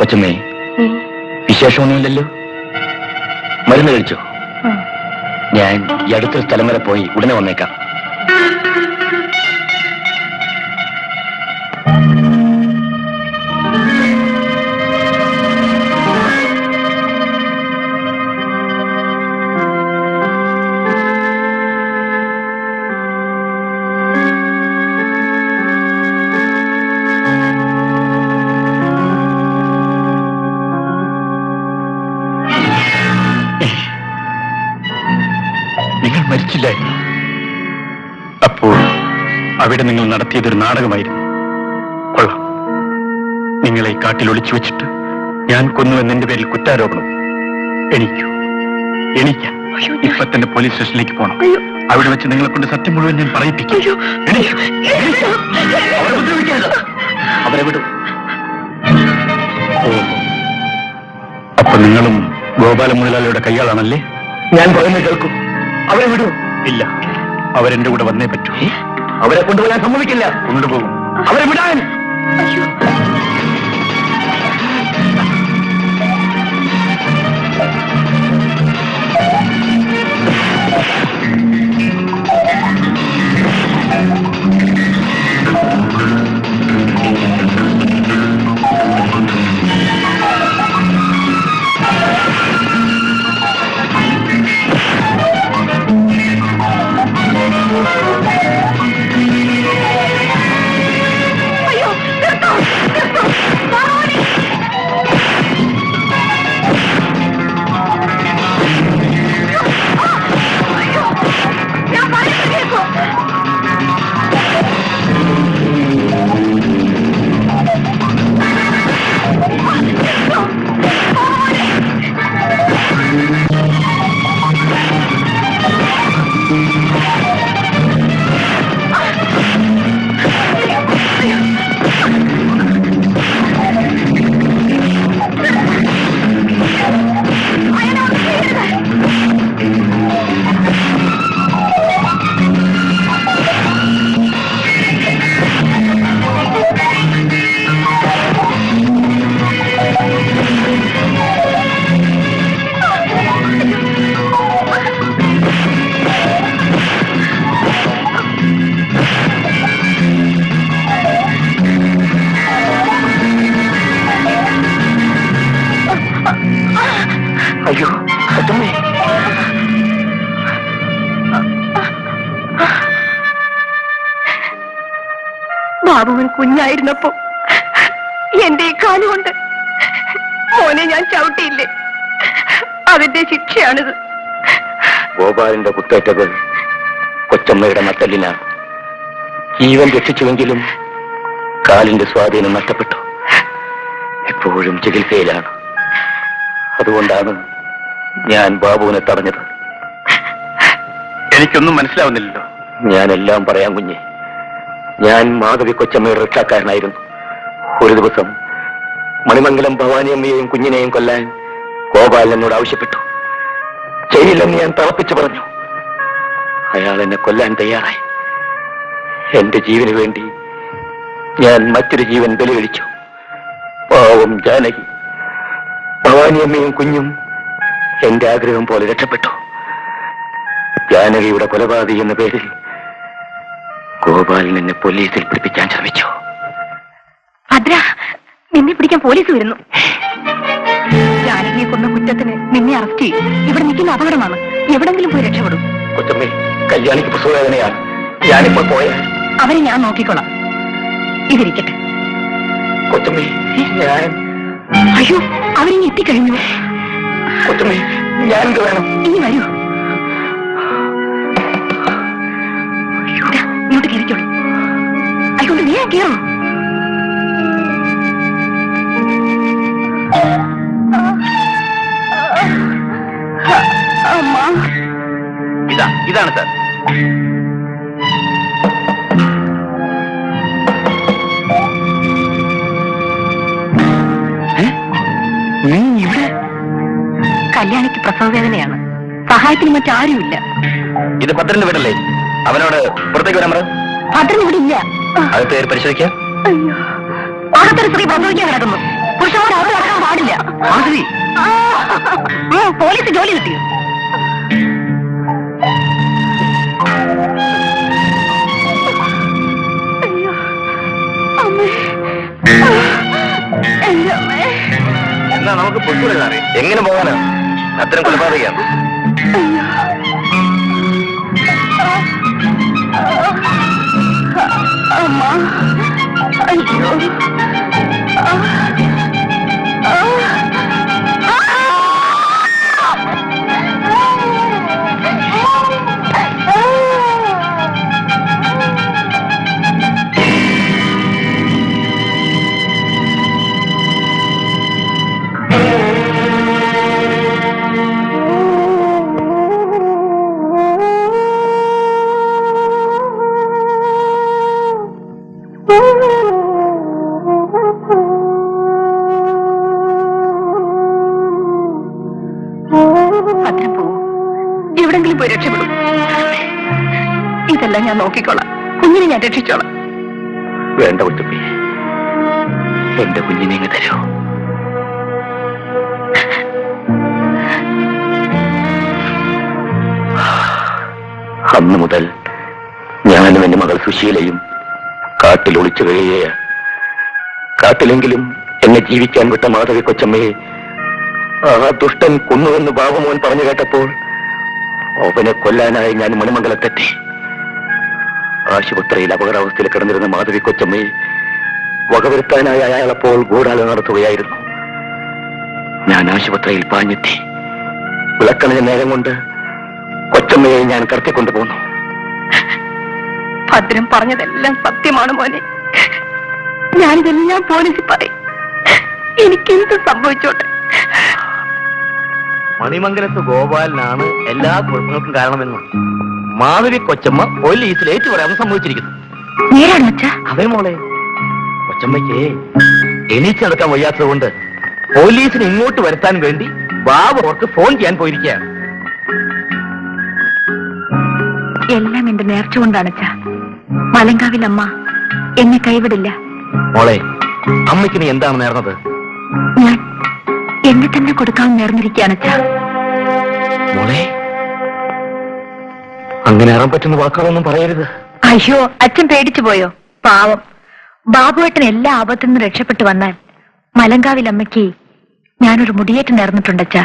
കൊച്ചമ്മേ, വിശേഷമൊന്നുമില്ലല്ലോ? മരുന്ന് കഴിച്ചോ? ഞാൻ ഈ അടുത്തൊരു സ്ഥലം വരെ പോയി ഉടനെ വന്നേക്കാം. നിങ്ങൾ മരിച്ചില്ലായിരുന്നു. അപ്പോൾ അവിടെ നിങ്ങൾ നടത്തിയതൊരു നാടകമായിരുന്നു. കൊള്ളാം. നിങ്ങളെ കാട്ടിൽ ഒളിച്ചു വെച്ചിട്ട് ഞാൻ കൊന്നുവെന്നെ പേരിൽ കുറ്റാരോപണം. എണീക്കൂ, എണീക്കാൻ. ഇപ്പൊ തന്നെ പോലീസ് സ്റ്റേഷനിലേക്ക് പോകണം. അവിടെ വെച്ച് നിങ്ങളെ കൊണ്ട് സത്യം മുഴുവൻ ഞാൻ പറയിപ്പിക്കും. അവരെ വിടും. അപ്പൊ നിങ്ങളും ഗോപാല മുതലാളിയുടെ കൈയാളാണല്ലേ? ഞാൻ പറയുന്നത് കേൾക്കും. അവരെ വിടൂ. ഇല്ല, അവരെന്റെ കൂടെ വന്നേ പറ്റൂ. അവരെ കൊണ്ടുപോകാൻ സമ്മതിക്കില്ല. കൊണ്ടുപോകും. അവരെ വിടാൻ. അയ്യോ, കൊച്ചമ്മേ. ബാബുവൻ കുഞ്ഞായിരുന്നപ്പോ എന്റെ ഈ കാലുകൊണ്ട് മോനെ ഞാൻ ചവിട്ടിയില്ലേ, അതിന്റെ ശിക്ഷയാണിത്. ഗോപാലിന്റെ കുത്തേറ്റത് കൊച്ചമ്മയുടെ നട്ടെല്ലിനാണ്. ജീവൻ രക്ഷിച്ചുവെങ്കിലും കാലിന്റെ സ്വാധീനം നഷ്ടപ്പെട്ടു. എപ്പോഴും ചികിത്സയിലാണ്. അതുകൊണ്ടാണ് ഞാൻ ബാബുവിനെ തടഞ്ഞത്. എനിക്കൊന്നും മനസ്സിലാവുന്നില്ലല്ലോ. ഞാനെല്ലാം പറയാം കുഞ്ഞെ. ഞാൻ മാധവി കൊച്ചമ്മയുടെ റിക്ഷക്കാരനായിരുന്നു. ഒരു ദിവസം മണിമംഗലം ഭവാനിയമ്മയെയും കുഞ്ഞിനെയും കൊല്ലാൻ ഗോപാലൻ എന്നോട് ആവശ്യപ്പെട്ടു. ചെയ്യില്ലെന്ന് ഞാൻ തറപ്പിച്ചു പറഞ്ഞു. അയാൾ എന്നെ കൊല്ലാൻ തയ്യാറായി. എന്റെ ജീവന് വേണ്ടി ഞാൻ മറ്റൊരു ജീവൻ ബലികഴിച്ചു. പാവം ജാനകി. ഭവാനിയമ്മയും കുഞ്ഞും എന്റെ ആഗ്രഹം പോലെ രക്ഷപ്പെട്ടു. ജാനകിയുടെ കൊലപാതകി എന്ന പേരിൽ ഗോപാലൻ എന്നെ പോലീസിൽ പിടിപ്പിക്കാൻ ശ്രമിച്ചു. ഭദ്ര, നിന്നെ പിടിക്കാൻ പോലീസ് വരുന്നു. ജാനകിയെ കൊന്ന കുറ്റത്തിന് നിന്നെ അറസ്റ്റ് ചെയ്യും. ഇവിടെ നിൽക്കുന്ന അപകടമാണ്. എവിടെങ്കിലും പോയി രക്ഷപ്പെടും. കൊച്ചമ്മേ, കല്യാണിക്ക് പ്രസവവേദനയാണ്. ഞാനിപ്പോൾ പോയാൽ അവരെ ഞാൻ നോക്കിക്കോളാം. ഇതിരിക്കട്ടെ. കൊച്ചമ്മേ, ഞാൻ... അയ്യോ, അവരിങ്ങ് എത്തിക്കഴിഞ്ഞു. കൊച്ചമ്മേ, ഞാൻ എന്ത് വേണം? ഇനി വരൂ. ഇങ്ങോട്ട് കയറിക്കോളൂ. അതുകൊണ്ട് നീ കയറോ? ഇതാണ് സാർ. നീ ഇവിടെ? കല്യാണിക്ക് പ്രസവവേദനയാണ്. സഹായത്തിന് മറ്റാരുമില്ല. ഇത് ഭദ്രന്റെ വീടല്ലേ? അവനോട് പുറത്തേക്ക് വരാൻ പറ. ഭദ്രൻ ഇവിടെ ഇല്ല. അത് പേര് പരിശോധിക്കാം. അകത്തൊരു സ്ത്രീ പ്രസവിക്കാൻ കിടക്കുന്നു. പുരുഷന്മാർ അവിടെ നടക്കാൻ പാടില്ല. മാധവി, പോലീസ് ജോലി കിട്ടിയോ? അയ്യോ അമ്മേ, എന്റെ അമ്മേ. എന്നാ നമുക്ക് പൊട്ടുവരെ എങ്ങനെ പോകാനാ? അത്തരം കൊലപാതകയാണ്. അയ്യോ. അമ്മ, അയ്യോ. ഭദ്രം പോവൂ, എവിടെങ്കിലും പോയി രക്ഷപ്പെടും. ഇതെല്ലാം ഞാൻ നോക്കിക്കോളാം. കുഞ്ഞിനെ ഞാൻ രക്ഷിച്ചോളാം. വേണ്ട കുട്ടുമ്പി, എന്റെ കുഞ്ഞിനെ ഇങ്ങ് തരൂ. അന്ന് മുതൽ ഞാനും എന്റെ മകൾ സുശീലയും കാട്ടിൽ ഒളിച്ചു കഴിയുകയാണ്. കാട്ടിലെങ്കിലും എന്നെ ജീവിക്കാൻ വിട്ട മാധവി കൊച്ചമ്മയെ ആ ദുഷ്ടൻ കൊന്നുവെന്ന് ബാബുമോൻ പറഞ്ഞു കേട്ടപ്പോൾ അവനെ കൊല്ലാനായി ഞാൻ മണിമംഗലത്തെത്തി. ആശുപത്രിയിൽ അപകടാവസ്ഥയിൽ കിടന്നിരുന്ന മാധവി കൊച്ചമ്മയെ വകവരുത്താനായി അയാളപ്പോൾ ഗൂഢാലോചന നടത്തുകയായിരുന്നു. ഞാൻ ആശുപത്രിയിൽ പാഞ്ഞെത്തി. വിളക്കണഞ്ഞ നേരം കൊണ്ട് കൊച്ചമ്മയെ ഞാൻ കടത്തിക്കൊണ്ടുപോന്നു. ഭദ്രം പറഞ്ഞതെല്ലാം സത്യമാണ് മോനെ. ഞാനിതെല്ലാം പോലീസിൽ പറയും. എനിക്കെന്ത് സംഭവിച്ചോട്ടെ. മണിമംഗലത്ത് ഗോപാലനാണ് എല്ലാ കുഴപ്പങ്ങൾക്കും കാരണമെന്നും മാധവി കൊച്ചമ്മ പോലീസിൽ ഏറ്റു പറയാൻ സംഭവിച്ചിരിക്കുന്നു. നേരാണോ അച്ഛാ? അതേ മോളെ, കൊച്ചമ്മയ്ക്ക് എണീച്ച് നടക്കാൻ വയ്യാത്തത് കൊണ്ട് പോലീസിനെ ഇങ്ങോട്ട് വരുത്താൻ വേണ്ടി ബാബു അവർക്ക് ഫോൺ ചെയ്യാൻ പോയിരിക്കുകയാണ്. എല്ലാം എന്റെ നേർച്ച കൊണ്ടാണ് അച്ഛാ. മലങ്കാവിൽ അമ്മ എന്നെ കൈവിടില്ല. മോളെ, അമ്മയ്ക്ക് നീ എന്താണ് നേർന്നത്? ഞാൻ എന്നെ തന്നെ കൊടുക്കാൻ നേർന്നിരിക്കുകയാണ് അച്ഛാ. മോളെ, അങ്ങനെ അറിയാൻ പറ്റുന്ന വാക്കുകളൊന്നും പറയരുത്. അയ്യോ, അച്ഛൻ പേടിച്ചു പോയോ? പാവം ബാബുവേട്ടൻ എല്ലാ ആപത്തിൽ നിന്ന് രക്ഷപ്പെട്ടു വന്നാൽ മലങ്കാവിൽ അമ്മയ്ക്ക് ഞാനൊരു മുടിയേറ്റ് നേർന്നിട്ടുണ്ടച്ചാ.